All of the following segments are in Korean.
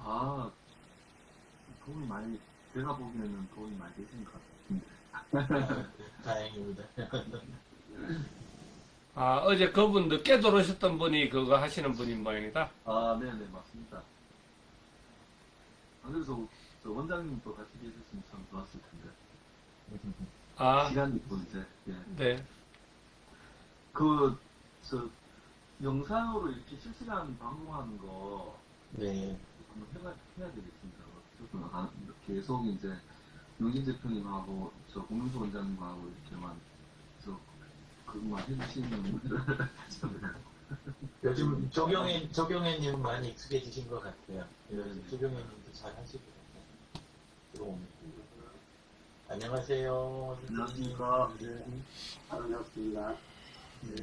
아, 도움이 많이, 제가 보기에는 도움이 많이 되신 것 같습니다. 다행입니다. 아, 어제 그분 늦게 들어오셨던 분이 그거 하시는 분인 모양이다. 아, 네네, 맞습니다. 아, 그래서 저 원장님도 같이 계셨으면 참 좋았을 텐데. 아, 시간이 또 이제, 예. 네. 영상으로 이렇게 실시간 방송하는 거 네. 한번 해야 되겠습니다. 저도 계속 이제 용진 대표님하고 저 공명수 원장님하고 이렇게만 그것만 해주시는 분들 요즘 조경애님은 많이 익숙해지신 것 같아요. 조경애님도 잘 하시고 들어오면. 안녕하세요. 안녕하십니까. 네, 반갑습니다. 네.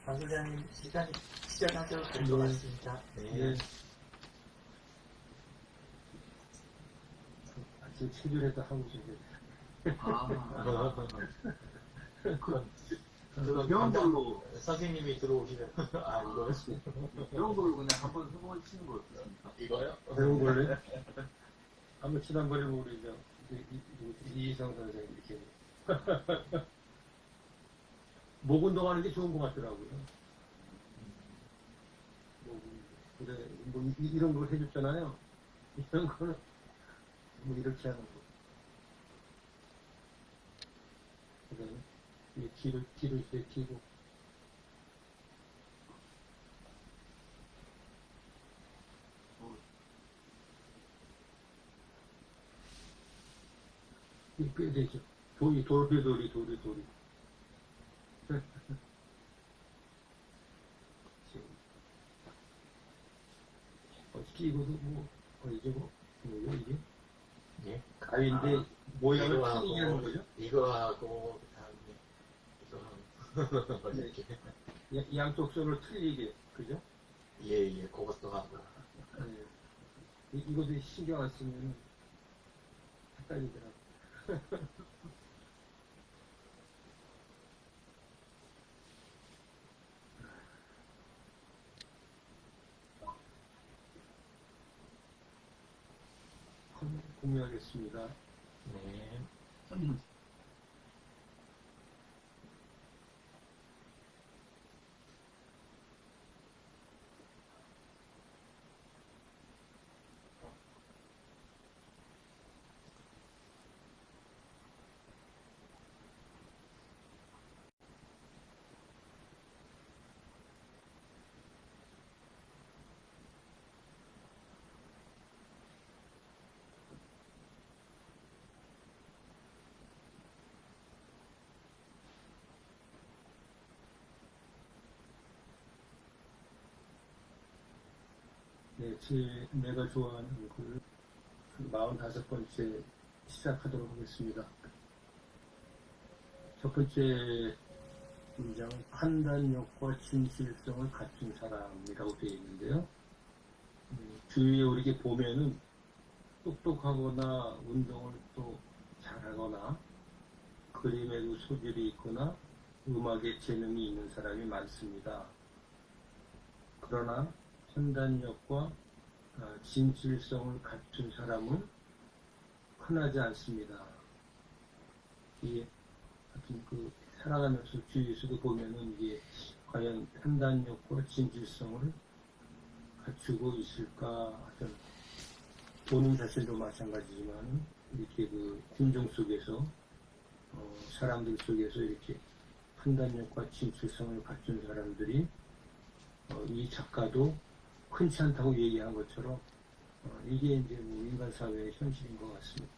강 소장님 시간이 시작하셔도 될 것 같습니다. 네. 아침 체결해도 하고 싶은데. 그건 병원별로 선생님이 들어오시면 이거요? 병원별로 그냥 한번 해보시는 거 어떻습니까? 이거요? 배운 걸로? 한번 지난번에 우리 이희성 선생님 이렇게 목 운동하는 게 좋은 것 같더라고요. 근데 뭐 이런 걸 해줬잖아요. 이런 거는 뭐 이렇게 하는 거. 그다음에 뒤로 있어요. 뒤로. 이 꽤 되죠. 돌이. 끼고도 뭐예요 이게? 예? 가위인데 모양을 틀리게 하는 거죠? 이거하고 그다음에 이거하고 네. 이렇게 양쪽 손을 틀리게, 그죠? 예, 그것도 하고. 네. 이것도 신경 안 쓰면 헷갈리더라고요. 공유하겠습니다. 네. 네, 내가 좋아하는 글 45번째 시작하도록 하겠습니다. 첫 번째 문장은 판단력과 진실성을 갖춘 사람이라고 되어 있는데요. 주위에 우리게 보면은 똑똑하거나 운동을 또 잘하거나 그림에도 소질이 있거나 음악에 재능이 있는 사람이 많습니다. 그러나 판단력과 진실성을 갖춘 사람은 흔하지 않습니다. 이게 하여튼 살아가면서 주위에서도 보면은 이게 과연 판단력과 진실성을 갖추고 있을까 하여튼 본인 자신도 마찬가지지만 이렇게 군중 속에서 사람들 속에서 이렇게 판단력과 진실성을 갖춘 사람들이 이 작가도 흔치 않다고 얘기한 것처럼 이게 이제 뭐 인간 사회의 현실인 것 같습니다.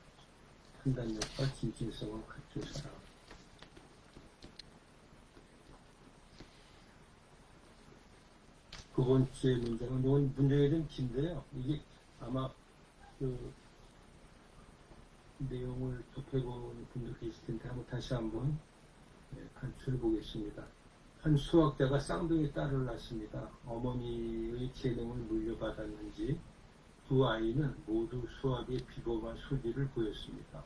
판단력과 진실성을 갖춘 사람. 두 번째 문장은 이건 문장이 좀 긴데요. 이게 아마 내용을 접해본 분들 계실 텐데 다시 한번 간추해 보겠습니다. 한 수학자가 쌍둥이 딸을 낳습니다. 어머니의 재능을 물려받았는지 두 아이는 모두 수학에 비범한 소질을 보였습니다.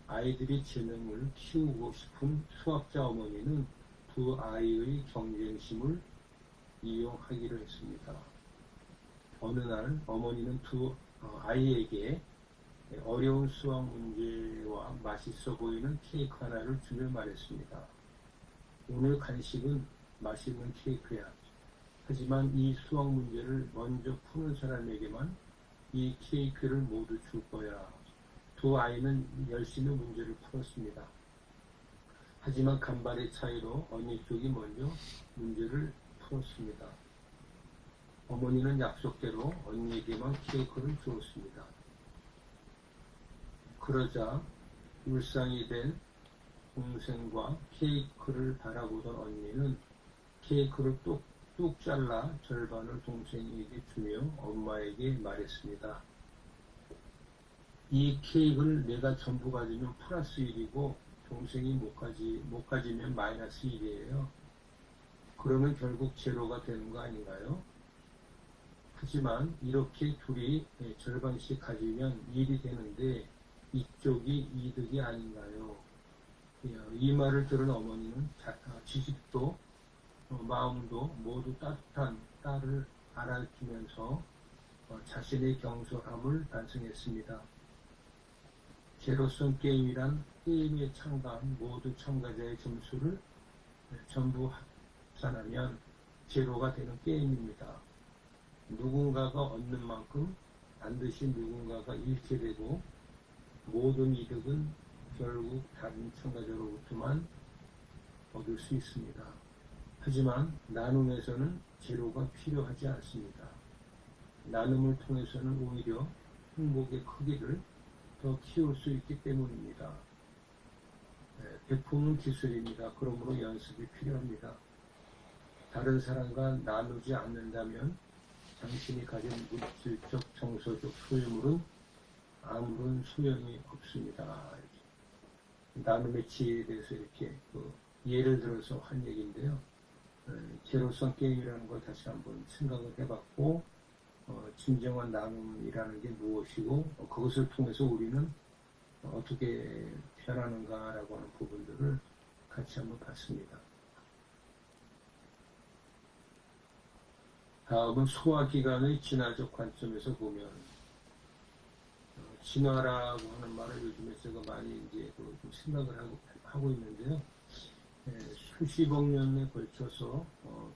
아이들이 재능을 키우고 싶은 수학자 어머니는 두 아이의 경쟁심을 이용하기로 했습니다. 어느 날 어머니는 두 아이에게 어려운 수학 문제와 맛있어 보이는 케이크 하나를 주며 말했습니다. 오늘 간식은 맛있는 케이크야. 하지만 이 수학 문제를 먼저 푸는 사람에게만 이 케이크를 모두 줄 거야. 두 아이는 열심히 문제를 풀었습니다. 하지만 간발의 차이로 언니 쪽이 먼저 문제를 풀었습니다. 어머니는 약속대로 언니에게만 케이크를 주었습니다. 그러자 울상이 된 동생과 케이크를 바라보던 언니는 케이크를 뚝뚝 잘라 절반을 동생에게 주며 엄마에게 말했습니다. 이 케이크를 내가 전부 가지면 플러스 1이고 동생이 못 가지면 마이너스 1이에요. 그러면 결국 제로가 되는 거 아닌가요? 하지만 이렇게 둘이 절반씩 가지면 1이 되는데 이쪽이 이득이 아닌가요? 이 말을 들은 어머니는 지식도 마음도 모두 따뜻한 딸을 알아주면서 자신의 경솔함을 반성했습니다. 제로섬 게임이란 게임에 참가한 모두 참가자의 점수를 전부 합산하면 제로가 되는 게임입니다. 누군가가 얻는 만큼 반드시 누군가가 잃게 되고 모든 이득은 결국 다른 참가자로부터만 얻을 수 있습니다. 하지만 나눔에서는 제로가 필요하지 않습니다. 나눔을 통해서는 오히려 행복의 크기를 더 키울 수 있기 때문입니다. 베푸는 기술입니다. 그러므로 연습이 필요합니다. 다른 사람과 나누지 않는다면 당신이 가진 물질적, 정서적 소유물은 아무런 소용이 없습니다. 나눔의 지혜에 대해서 이렇게 예를 들어서 한 얘기인데요. 제로섬 게임이라는 걸 다시 한번 생각을 해봤고 진정한 나눔이라는 게 무엇이고 그것을 통해서 우리는 어떻게 변하는가라고 하는 부분들을 같이 한번 봤습니다. 다음은 소화기관의 진화적 관점에서 보면 진화라고 하는 말을 요즘에 제가 많이 이제 좀 생각을 하고 있는데요. 수십억 년에 걸쳐서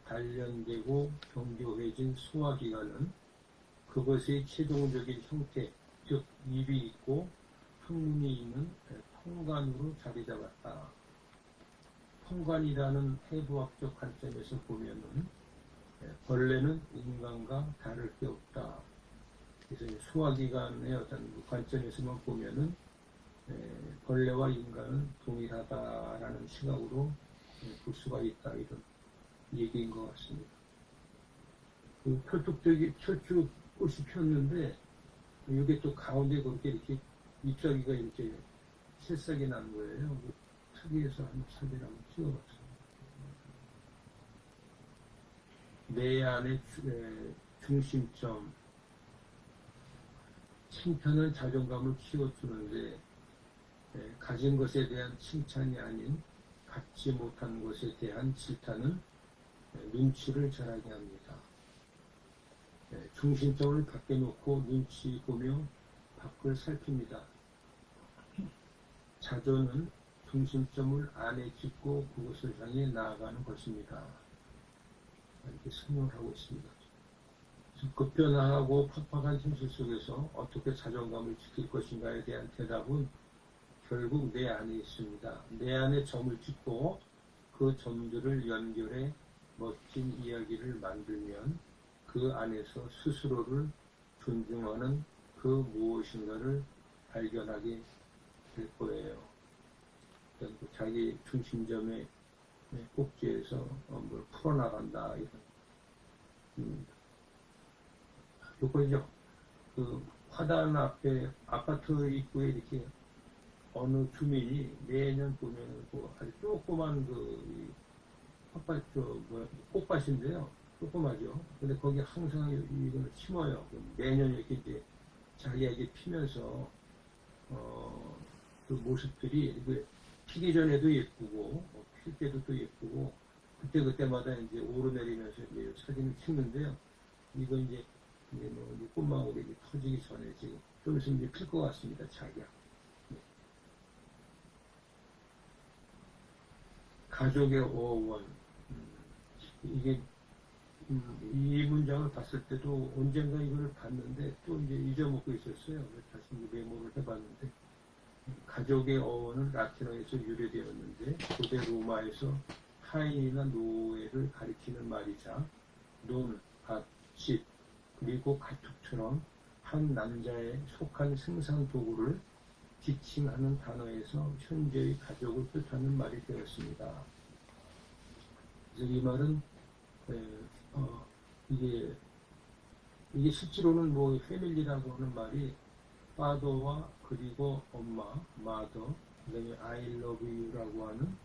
단련되고 정교해진 소화기관은 그것의 최종적인 형태, 즉 입이 있고 항문이 있는 통관으로 자리 잡았다. 통관이라는 해부학적 관점에서 보면은 벌레는 인간과 다를 게 없다. 그래서 소화기관의 어떤 관점에서만 보면은 벌레와 인간은 동일하다라는 시각으로 볼 수가 있다, 이런 얘기인 것 같습니다. 그 철쭉꽃이 폈는데 이게 또 가운데 그렇게 이렇게 잎사귀가 이렇게 새싹이 난 거예요. 특이해서 한 사진을 한번 찍어봤어요. 내 안의 중심점, 칭찬은 자존감을 키워주는데 가진 것에 대한 칭찬이 아닌 갖지 못한 것에 대한 질타는 눈치를 잘하게 합니다. 중심점을 밖에 놓고 눈치 보며 밖을 살핍니다. 자존은 중심점을 안에 짓고 그것을 향해 나아가는 것입니다. 이렇게 설명을 하고 있습니다. 급변하고 팍팍한 현실 속에서 어떻게 자존감을 지킬 것인가에 대한 대답은 결국 내 안에 있습니다. 내 안에 점을 찍고 그 점들을 연결해 멋진 이야기를 만들면 그 안에서 스스로를 존중하는 그 무엇인가를 발견하게 될 거예요. 자기 중심점의 꼭지에서 뭘 풀어나간다, 이런. 요거죠. 그 화단 앞에 아파트 입구에 이렇게 어느 주민이 매년 보면 아주 조그만 꽃밭인데요. 조그마죠. 근데 거기 항상 이걸 심어요. 매년 이렇게 이제 자기에게 피면서 그 모습들이 피기 전에도 예쁘고 필 때도 또 예쁘고 그때마다 이제 오르내리면서 이제 사진을 찍는데요. 이거 이제 꽃망울이 이제 터지기 전에 지금 좀 있으면 이제 필 것 같습니다. 자기야. 네. 가족의 어원. 이게 이 문장을 봤을 때도 언젠가 이걸 봤는데 또 이제 잊어먹고 있었어요. 그래서 다시 이제 메모를 해봤는데 가족의 어원은 라틴어에서 유래되었는데 고대 로마에서 타인이나 노예를 가리키는 말이자 논, 밭, 집 그리고 가축처럼 한 남자에 속한 생산 도구를 지칭하는 단어에서 현재의 가족을 뜻하는 말이 되었습니다. 그래서 이 말은 이게 실제로는 뭐 패밀리라고 하는 말이 father와 그리고 엄마, mother, 그다음에 I love you라고 하는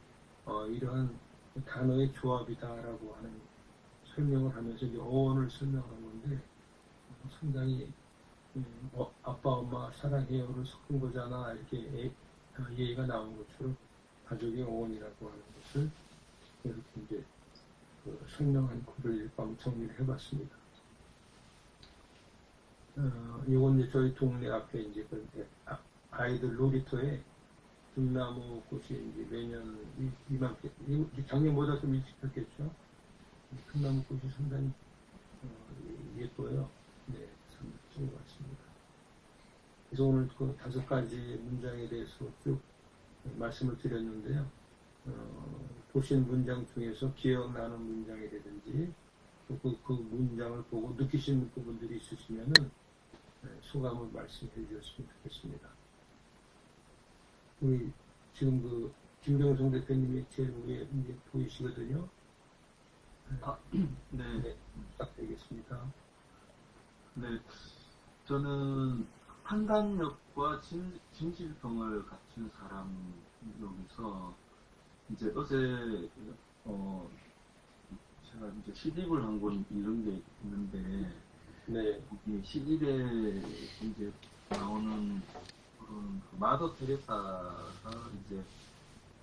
이러한 단어의 조합이다라고 하는 설명을 하면서 이제 어원을 설명하는 건데 상당히 아빠 엄마 사랑해요를 섞은 거잖아 이렇게 얘기가 나온 것처럼 가족의 어원이라고 하는 것을 이렇게 이제 설명한 글을 정리를 해봤습니다. 이건 이제 저희 동네 앞에 이제 아이들 놀이터에 등나무 꽃이 이제 매년 이맘때 작년보다 좀 일찍 폈겠죠. 등나무 꽃이 상당히 예뻐요. 네, 참 좋은 것 같습니다. 그래서 오늘 그 5가지 문장에 대해서 쭉 말씀을 드렸는데요. 보신 문장 중에서 기억나는 문장이라든지 그 문장을 보고 느끼신 부분들이 있으시면은 소감을 말씀해 주셨으면 좋겠습니다. 우리 지금 그 김경성 대표님이 제일 위에 이제 보이시거든요. 네. 부탁드리겠습니다. 네. 저는 판단력과 진실성을 갖춘 사람 여기서 이제 어제 제가 이제 시집을 한 권 이런 게 있는데 네. 이 시집에 이제 나오는 그런 마더 테레사가 이제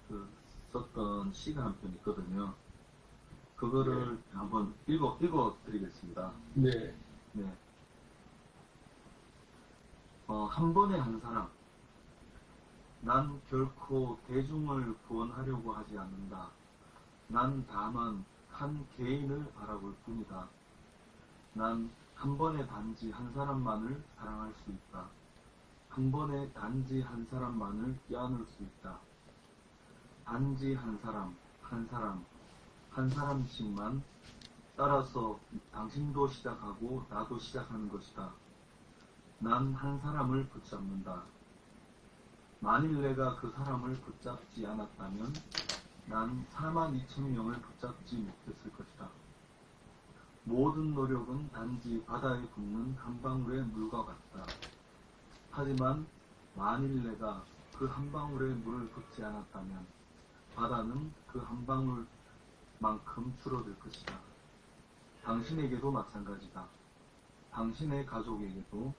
그 썼던 시가 한 편 있거든요. 그거를 한번 읽어 드리겠습니다. 네. 네. 한 번에 한 사람. 난 결코 대중을 구원하려고 하지 않는다. 난 다만 한 개인을 바라볼 뿐이다. 난 한 번에 단지 한 사람만을 사랑할 수 있다. 한 번에 단지 한 사람만을 껴안을 수 있다. 단지 한 사람, 한 사람씩만. 따라서 당신도 시작하고 나도 시작하는 것이다. 난 한 사람을 붙잡는다. 만일 내가 그 사람을 붙잡지 않았다면 난 42,000명을 붙잡지 못했을 것이다. 모든 노력은 단지 바다에 붓는 한 방울의 물과 같다. 하지만 만일 내가 그 한 방울의 물을 붓지 않았다면 바다는 그 한 방울만큼 줄어들 것이다. 당신에게도 마찬가지다. 당신의 가족에게도,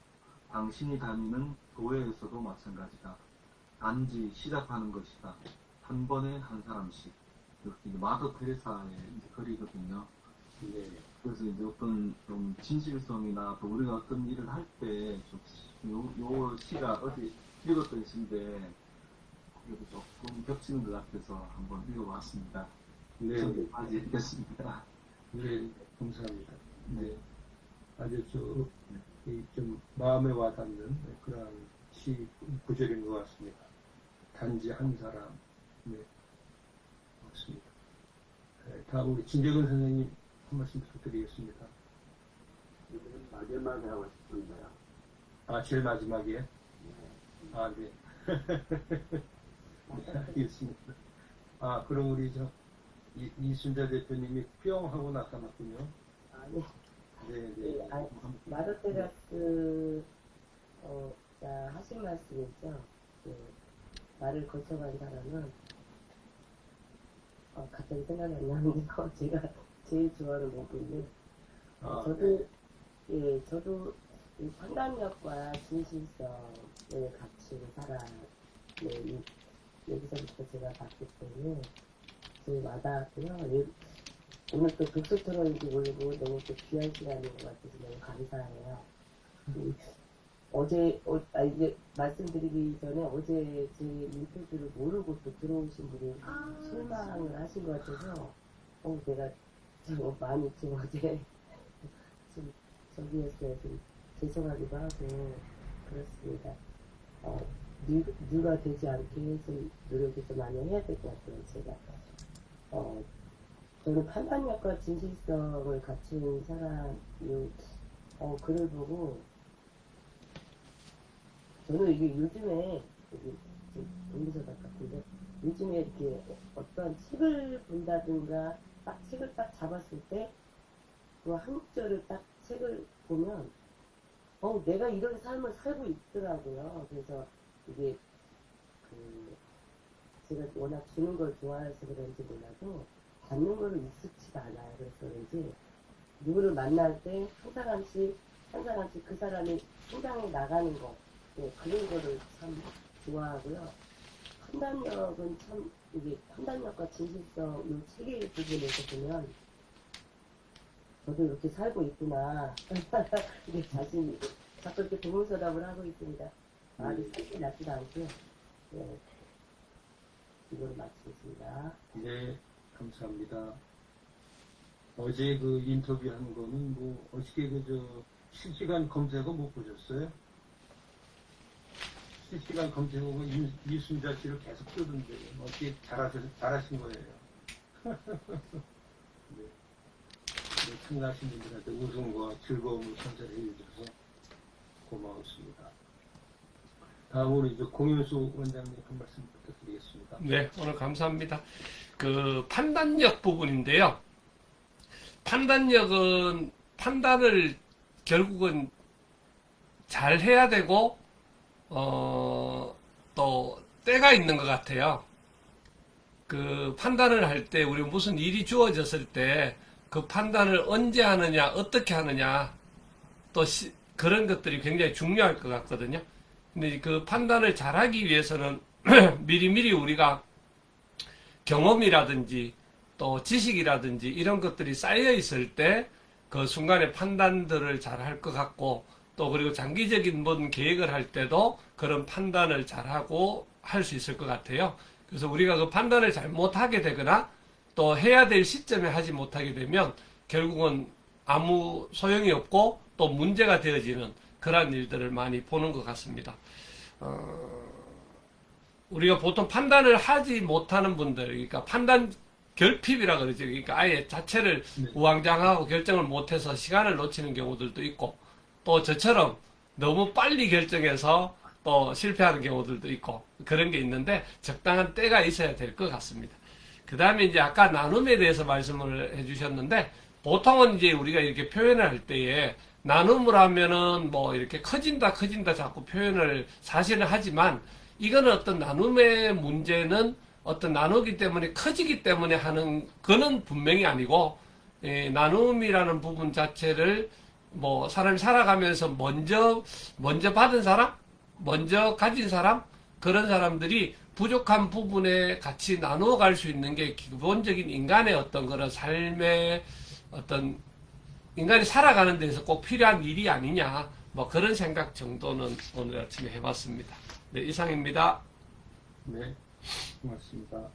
당신이 다니는 교회에서도 마찬가지다. 단지 시작하는 것이다. 한 번에 한 사람씩. 이렇게 마더 테레사의 이제 글이거든요. 네. 그래서 이제 어떤 좀 진실성이나 또 우리가 어떤 일을 할 때 요 시가 어디 읽었던 시인데 그래도 조금 겹치는 것 같아서 한번 읽어봤습니다. 네. 저기까지 읽겠습니다. 네. 감사합니다. 네. 아주 좀 마음에 와닿는 그런 시 구절인 것 같습니다. 단지 한 사람. 네. 맞습니다. 네, 다음 우리 진재근 선생님 한 말씀 부탁드리겠습니다. 마지막에 하고 싶은데요. 아, 제일 마지막에? 아, 네. 네, 알겠습니다. 아, 그럼 우리 이순자 대표님이 뿅 하고 나타났군요. 아니, 네, 네. 마더테라스 하신 말씀 있죠. 말을 거쳐간 사람은 갑자기 생각이 안 나는데요. 제가 제일 좋아하는 부분인데 저도 이 판단력과 진실성을 갖춘 사람을 여기서부터 제가 봤기 때문에 제일 와닿았고요. 오늘 또 독서토론인지 모르고 너무 또 귀한 시간인 것 같아서 너무 감사해요. 이제 말씀드리기 전에 어제 제 인터뷰를 모르고 또 들어오신 분이 실망을 하신 것 같아서, 내가 좀 많이 좀 어제 좀 저기였어요. 좀 죄송하기도 하고, 그렇습니다. 누가 되지 않게 해서 노력을 좀 많이 해야 될 것 같아요, 제가. 저는 판단력과 진실성을 갖춘 사람이, 글을 보고, 저는 이게 요즘에, 동기서답 같은데, 요즘에 이렇게 어떤 책을 본다든가, 책을 딱 잡았을 때, 그 한 절을 딱 책을 보면, 내가 이런 삶을 살고 있더라고요. 그래서 이게, 제가 워낙 주는 걸 좋아해서 그런지 몰라도, 받는 거는 익숙치가 않아요. 그래서 그런지, 누구를 만날 때 한 사람씩 그 사람이 성장해 나가는 거, 그런 거를 참 좋아하고요. 판단력은 참, 이게 판단력과 진실성, 이 체계 부분에서 보면, 저도 이렇게 살고 있구나. 이게 자신이 자꾸 이렇게 동물서답을 하고 있습니다. 말이 살기 나지도 않고요. 네. 이걸 마치겠습니다. 네, 감사합니다. 어제 그 인터뷰한 거는 뭐 어저께 실시간 검색어 못 보셨어요? 실시간 검색어가 이순자 씨를 계속 뜨던데 어떻게 잘하신 거예요? 네. 참가하신 분들한테 웃음과 즐거움을 선사해 주셔서 고마웠습니다. 다음으로 이제 공윤수 원장님 한 말씀 부탁드리겠습니다. 네, 오늘 감사합니다. 그 판단력 부분인데요. 판단력은 판단을 결국은 잘 해야 되고 또 때가 있는 것 같아요. 그 판단을 할 때 우리 무슨 일이 주어졌을 때 그 판단을 언제 하느냐, 어떻게 하느냐, 또 그런 것들이 굉장히 중요할 것 같거든요. 근데 그 판단을 잘하기 위해서는 미리미리 우리가 경험이라든지 또 지식이라든지 이런 것들이 쌓여 있을 때 그 순간에 판단들을 잘 할 것 같고, 또 그리고 장기적인 뭔 계획을 할 때도 그런 판단을 잘하고 할 수 있을 것 같아요. 그래서 우리가 그 판단을 잘못하게 되거나 또 해야 될 시점에 하지 못하게 되면 결국은 아무 소용이 없고 또 문제가 되어지는 그런 일들을 많이 보는 것 같습니다. 우리가 보통 판단을 하지 못하는 분들, 그러니까 판단 결핍이라 그러죠. 그러니까 아예 자체를 우왕좌왕하고 결정을 못해서 시간을 놓치는 경우들도 있고, 또 저처럼 너무 빨리 결정해서 또 실패하는 경우들도 있고, 그런 게 있는데 적당한 때가 있어야 될 것 같습니다. 그 다음에 이제 아까 나눔에 대해서 말씀을 해주셨는데, 보통은 이제 우리가 이렇게 표현을 할 때에 나눔을 하면은 뭐 이렇게 커진다 자꾸 표현을 사실은 하지만, 이거는 어떤 나눔의 문제는 어떤 나누기 때문에 커지기 때문에 하는 거는 분명히 아니고, 나눔이라는 부분 자체를 뭐 사람이 살아가면서 먼저 받은 사람, 먼저 가진 사람, 그런 사람들이 부족한 부분에 같이 나누어 갈 수 있는 게 기본적인 인간의 어떤 그런 삶의 어떤 인간이 살아가는 데서 꼭 필요한 일이 아니냐, 뭐 그런 생각 정도는 오늘 아침에 해봤습니다. 네, 이상입니다. 네, 고맙습니다.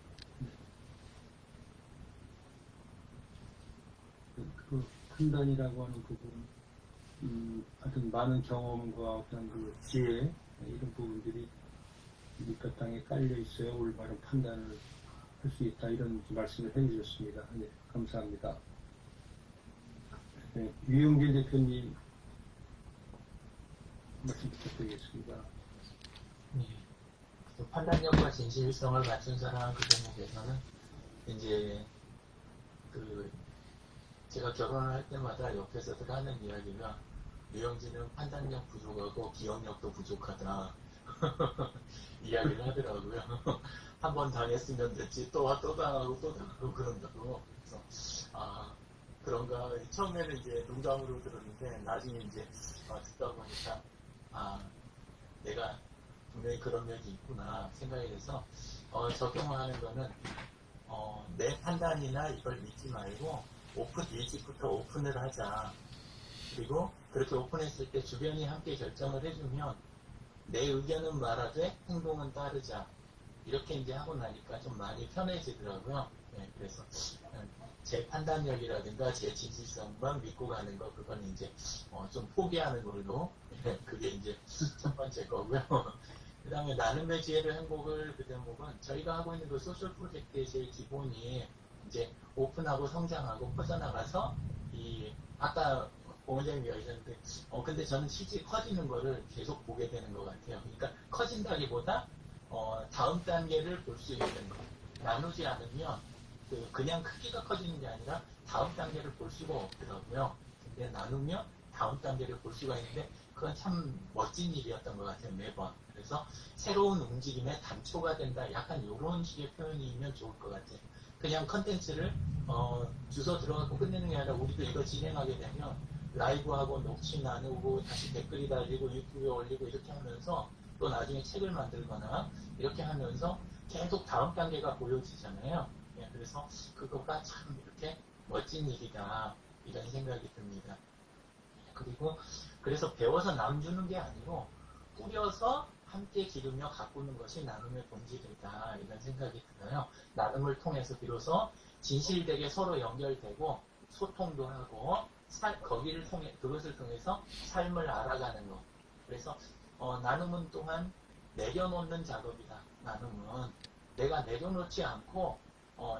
그 판단이라고 하는 부분, 하여튼 많은 경험과 어떤 그 지혜, 이런 부분들이 밑바탕 땅에 깔려 있어야 올바른 판단을 할 수 있다, 이런 말씀을 해주셨습니다. 네, 감사합니다. 네, 유영길 대표님 말씀 부탁드리겠습니다. 네. 그 판단력과 진실성을 갖춘 사람 그 대목에서는 이제 제가 결혼할 때마다 옆에서들 하는 이야기가, 유영진은 판단력 부족하고 기억력도 부족하다 이야기를 하더라고요. 한 번 당했으면 됐지 또 당하고 그런다고. 그래서 그런가, 처음에는 이제 농담으로 들었는데 나중에 이제 듣다 보니까 내가 분명히 그런 면이 있구나 생각이 돼서 적용하는 거는 내 판단이나 이걸 믿지 말고 일찍부터 오픈을 하자. 그리고 그렇게 오픈했을 때 주변이 함께 결정을 해주면 내 의견은 말하되 행동은 따르자. 이렇게 이제 하고 나니까 좀 많이 편해지더라고요. 네, 그래서 제 판단력이라든가 제 진실성만 믿고 가는 거, 그건 이제 좀 포기하는 걸로. 네, 그게 이제 첫 번째 거고요. 그 다음에 나눔의 지혜를 행복을 그 대목은 저희가 하고 있는 그 소셜 프로젝트의 제일 기본이 이제 오픈하고 성장하고 퍼져나가서 아까 공원장님이 얘기하셨는데 근데 저는 실제 커지는 거를 계속 보게 되는 것 같아요. 그러니까 커진다기보다 다음 단계를 볼 수 있는 거. 나누지 않으면 그냥 크기가 커지는 게 아니라 다음 단계를 볼 수가 없더라고요. 근데 나누면 다음 단계를 볼 수가 있는데 그건 참 멋진 일이었던 것 같아요. 매번. 그래서 새로운 움직임의 단초가 된다. 약간 이런 식의 표현이면 좋을 것 같아요. 그냥 컨텐츠를 주소 들어가고 끝내는 게 아니라 우리도 이거 진행하게 되면 라이브하고 녹취 나누고 다시 댓글이 달리고 유튜브에 올리고 이렇게 하면서 또 나중에 책을 만들거나 이렇게 하면서 계속 다음 단계가 보여지잖아요. 예, 그래서 그거가 참 이렇게 멋진 일이다 이런 생각이 듭니다. 그리고 그래서 배워서 남주는 게 아니고 뿌려서 함께 기르며 가꾸는 것이 나눔의 본질이다 이런 생각이 들어요. 나눔을 통해서 비로소 진실되게 서로 연결되고 소통도 하고 그것을 통해서 삶을 알아가는 것. 그래서 나눔은 또한 내려놓는 작업이다. 나눔은 내가 내려놓지 않고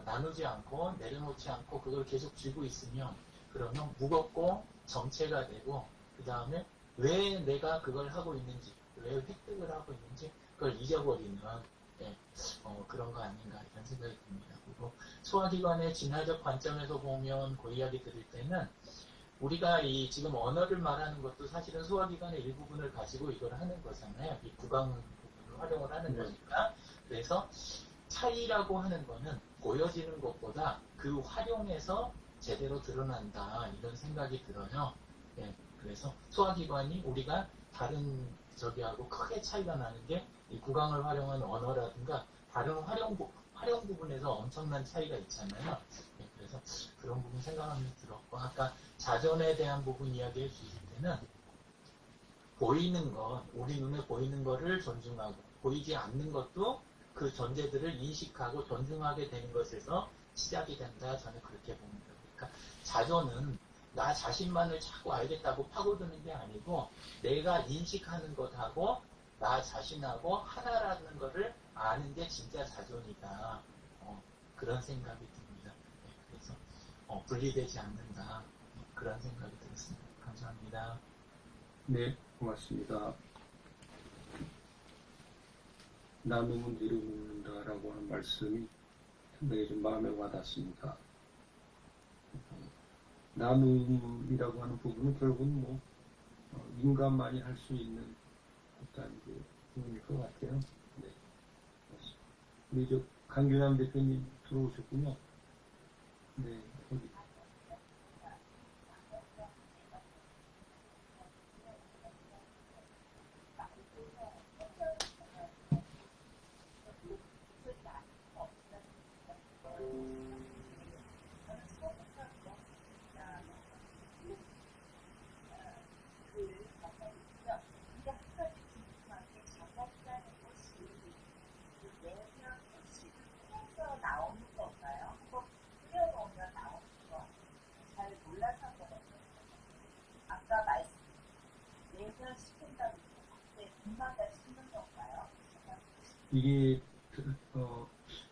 나누지 않고 내려놓지 않고 그걸 계속 쥐고 있으면 그러면 무겁고 정체가 되고 그 다음에 왜 내가 그걸 하고 있는지 왜 획득을 하고 있는지 그걸 잊어버리는 그런 거 아닌가 이런 생각이 듭니다. 그리고 소화기관의 진화적 관점에서 보면 그 이야기 드릴 때는 우리가 지금 언어를 말하는 것도 사실은 소화기관의 일부분을 가지고 이걸 하는 거잖아요. 이 구강 부분을 활용을 하는 거니까. 그래서 차이라고 하는 거는 보여지는 것보다 그 활용에서 제대로 드러난다 이런 생각이 들어요. 예, 그래서 소화기관이 우리가 다른 저기하고 크게 차이가 나는 게 이 구강을 활용한 언어라든가 다른 활용 부분에서 엄청난 차이가 있잖아요. 예, 그래서 그런 부분 생각하면서 들었고 아까 자존에 대한 부분 이야기해 주실 때는 보이는 것, 우리 눈에 보이는 것을 존중하고 보이지 않는 것도 그 존재들을 인식하고 존중하게 되는 것에서 시작이 된다. 저는 그렇게 봅니다. 그러니까 자존은 나 자신만을 자꾸 알겠다고 파고드는 게 아니고 내가 인식하는 것하고 나 자신하고 하나라는 것을 아는 게 진짜 자존이다. 그런 생각이 듭니다. 네, 그래서 분리되지 않는다. 그런 생각이 들었습니다. 감사합니다. 네, 고맙습니다. 나눔은 내려놓는다라고 하는 말씀이 상당히 좀 마음에 와닿습니다. 나눔이라고 하는 부분은 결국은 인간만이 할 수 있는 어떤 부분일 것 같아요. 네. 우리 강균남 대표님 들어오셨군요. 네, 거기. 이게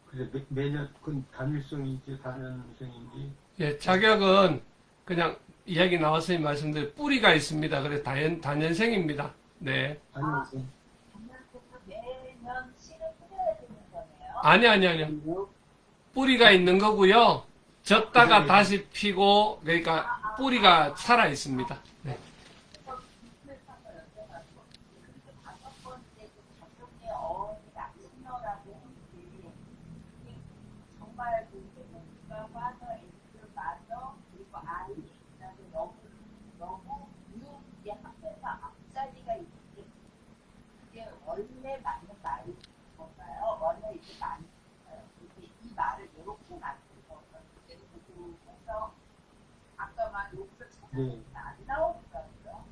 그래 매년 그 단일성인지 단연성인지 예, 자격은 그냥 이야기 나왔으니 말씀드린 뿌리가 있습니다. 그래서 단연생입니다. 네. 단일성. 매년 씨를 뿌려야 되는 거네요. 아니요. 뿌리가 있는 거고요. 졌다가 다시 피고, 그러니까 뿌리가 살아 있습니다. 네. 그리고 다섯 번째 가족의 어원이 낙심너라고 하는데 정말 공개적과 빠져 애들 맞아 그리고 아이 그다음에 너무 이게 합해서 앞자리가 있는데 그게 원래 맞는 말이 뭔가요? 원래 이게 이 말을 이렇게 만든 거거든요. 그래서 보니까만 여기서 네. 찾아보면 안 나오더라고요.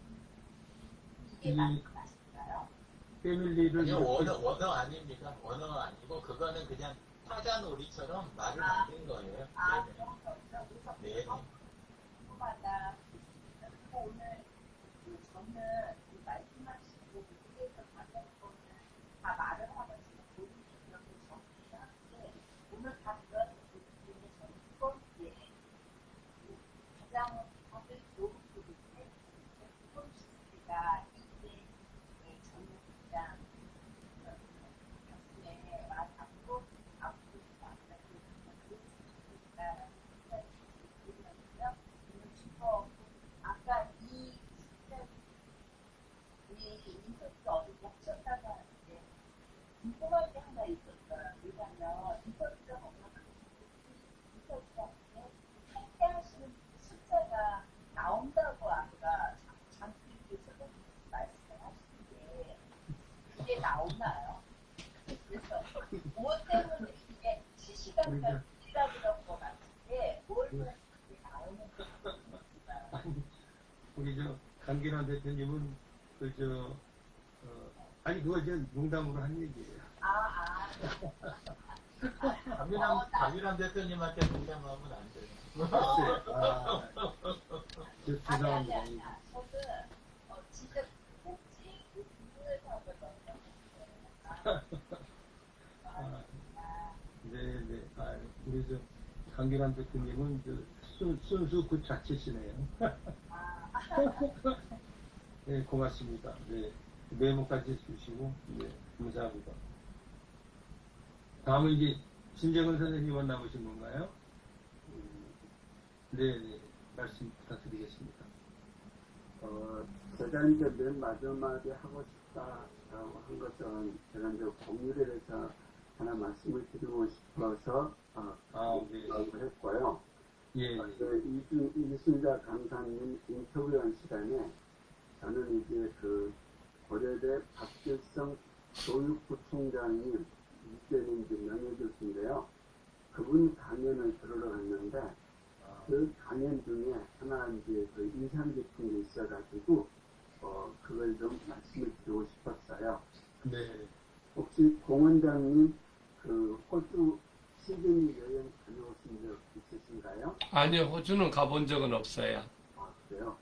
이게 맞을까요? 패밀리를 아니요, 이렇게 원어 아닙니까? 원어 아니고, 그거는 그냥 타자놀이처럼 말을 만든 거예요. 아, 네네. 그런 거죠. 그래서 네. 궁금하다. 그리고 오늘 저는 이 말씀하시고 미국에서 가는 거는 다 말을 하고 지금 본인이 이렇게 정리를 하는데 오늘 다 그런 것 중에 저는 두 번째 가장 다들 좋은 부분인데 두 번째가 이제 전문장 교수의 말 앞으로 아까 이 인터뷰가 어디 멈췄다고 하는데 궁금한 게 하나 있었어요. 왜냐면 인터뷰가 보면 인터뷰가 탈퇴하시는 숫자가 나온다고 아까 잠깐 선생님께서 말씀을 하시는데 그게 나오나요? 그래서 무엇 때문에 이게 실시간으로 일이라 그런 것 같은데 뭘 보면 그게 나오는 건지 우리 강기란 대표님은 아니 그거 농담으로 한 얘기예요. 강민남 대표님한테 농담하면 안 돼요. 죄송합니다. 아니야. 저는 진짜 굳이 궁금해서 한 거거든요. 네네. 우리 강기란 대표님은 순수 그 자체시네요. 네, 고맙습니다. 네, 메모까지 주시고, 네, 감사합니다. 다음은 이제 신재근 선생님만 남으신 건가요? 네, 네, 말씀 부탁드리겠습니다. 제가 이제 맨 마지막에 하고 싶다라고 한 것은 제가 이제 공유를 해서 하나 말씀을 드리고 싶어서 네. 했고요. 예, 이순자 강사님 인터뷰한 시간에 저는 이제 그 고려대 박길성 교육부총장님 이때는 이제 명예교수인데요. 그분 강연을 들으러 갔는데 그 강연 중에 하나 이제 그 인상 깊은 게 있어가지고 그걸 좀 말씀을 드리고 싶었어요. 네. 혹시 공 원장님 그 호주 시드니 여행 다녀오신 적 있으신가요? 아니요, 호주는 가본 적은 없어요. 아, 그래요?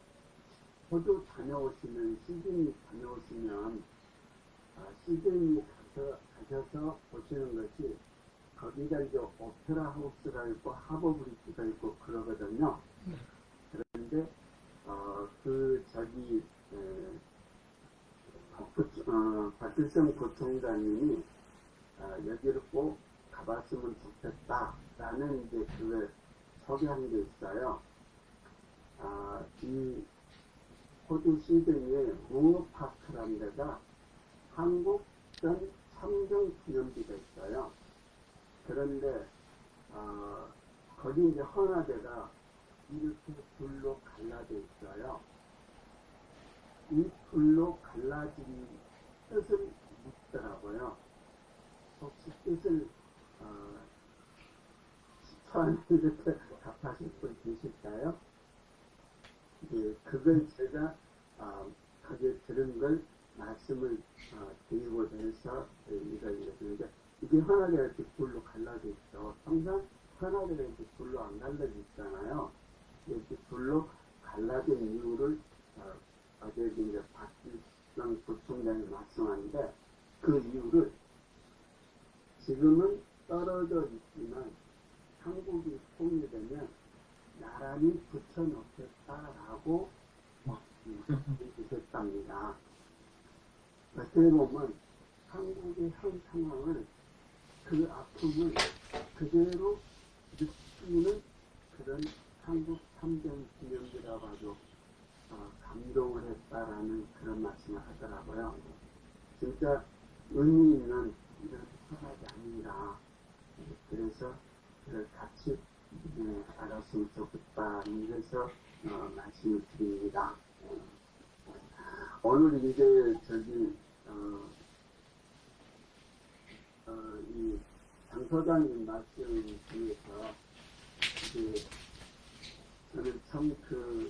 호주 다녀오시면, 시드니 다녀오시면, 시드니 가셔서 보시는 것이, 거기가 이제 오페라 하우스가 있고, 하버 브리지가 있고, 그러거든요. 그런데, 박길성 부총장님이, 여기를 꼭 가봤으면 좋겠다라는 이제 그걸 소개한 게 있어요. 이 호주 시드니에 웅어파크라는 데가 한국전 참정 기념비가 있어요. 그런데 거기 이제 헌화대가 이렇게 둘로 갈라져 있어요. 이 둘로 갈라진 뜻을 묻더라고요. 혹시 뜻을 저한테 이렇게 답하실 분 계실까요? 예, 그걸 제가 거기에 들은 걸 말씀을 드리고자 해서 이거였는데 이게 하나가 이렇게 불로 갈라져 있죠. 항상 하나가 이렇게 불로 안 갈라져 있잖아요. 이렇게 불로 갈라진 이유를 어제 이제 박길성 부총장이 말씀하는데 그 이유를 지금은 떨어져 있지만 한국이 통일되면 나란히 붙여놓겠다라고 얘기했답니다. 어떻게 보면 한국의 현 상황을 그 아픔을 그대로 느끼는 그런 한국 참전 기념비라고 아주 감동을 했다라는 그런 말씀을 하더라고요. 진짜 의미 있는 이런 사각이 아니라 그래서 그걸 같이 알았으면 좋겠다 이래서 말씀을 드립니다. 오늘 이제 이 장소장님 말씀 중에서 이제 저는 참 그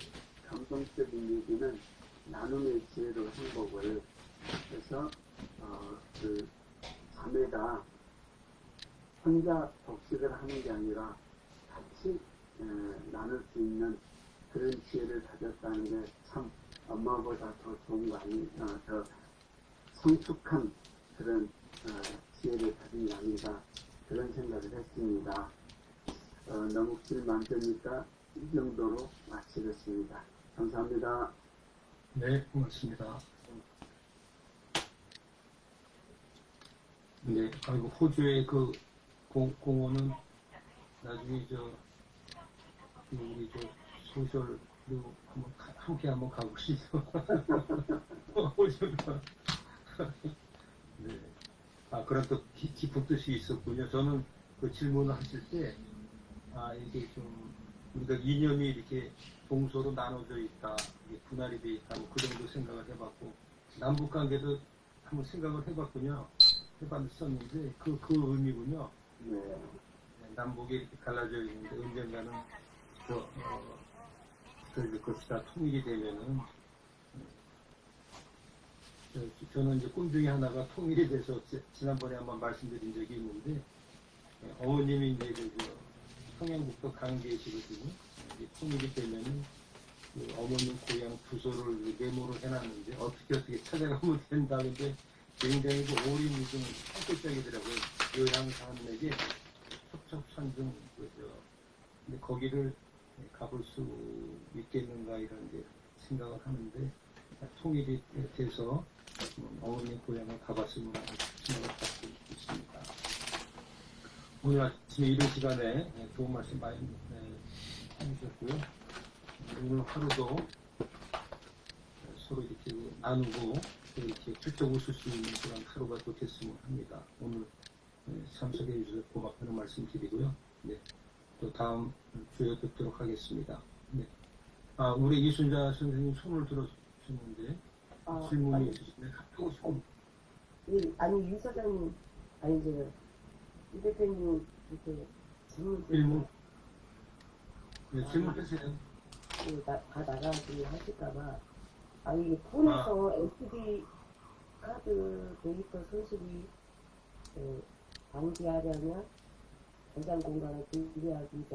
감동적인 얘기는 나눔의 지혜로 행복을 해서 그 자매가 혼자 독식을 하는 게 아니라 같이 나눌 수 있는 그런 지혜를 가졌다는 게 참 엄마보다 더 좋은 거 더 성숙한 그런 지혜를 가진 게 아닌가 그런 생각을 했습니다. 너무 길 많으니까 이 정도로 마치겠습니다. 감사합니다. 네, 고맙습니다. 네, 아이고, 호주의 그 공원은 나중에 우리 소셜로 함께 한번 가보시죠. 호주가. 네. 그런 또 깊은 뜻이 있었군요. 저는 그 질문을 하실 때, 이게 좀, 우리가 이념이 이렇게 동서로 나눠져 있다, 이게 분할이 돼 있다, 그 정도 생각을 해봤고, 남북 관계도 한번 생각을 해봤었는데, 그 의미군요. 네. 남북이 이렇게 갈라져 있는데, 언젠가는, 그것이 다 통일이 되면은, 저는 이제 꿈 중에 하나가 통일이 돼서, 지난번에 한번 말씀드린 적이 있는데, 어머님이 이제 평양북도 강계시거든요. 통일이 되면은 그 어머님 고향 부소를 메모를 해놨는데 어떻게 찾아가면 된다. 근데 굉장히 그 오림이 좀 산골적이더라고요. 요양산맥에 첩첩산중 근데 거기를 가볼 수 있겠는가 이런 게 생각을 하는데 통일이 돼서 어머님 고향을 가봤으면 하는 생각을 갖고 있습니다. 오늘 아침에 이런 시간에 좋은 말씀 많이 해주셨고요. 오늘 하루도 서로 이렇게 나누고 이렇게 훌쩍 웃을 수 있는 그런 하루가 또 됐으면 합니다. 오늘 참석해 주셔서 고맙다는 말씀 드리고요. 네. 또 다음 주에 뵙도록 하겠습니다. 네. 우리 이순자 선생님 손을 들어주셨는데 질문이 있으신데 하고 싶은 아니 유 사장님 아니 이 대표님 이렇게 질문 질문 하세요. 다 나가기 하실까봐 이게 폰에서 SD 카드 데이터 손실이 방지하려면 전장 공간을 분리하기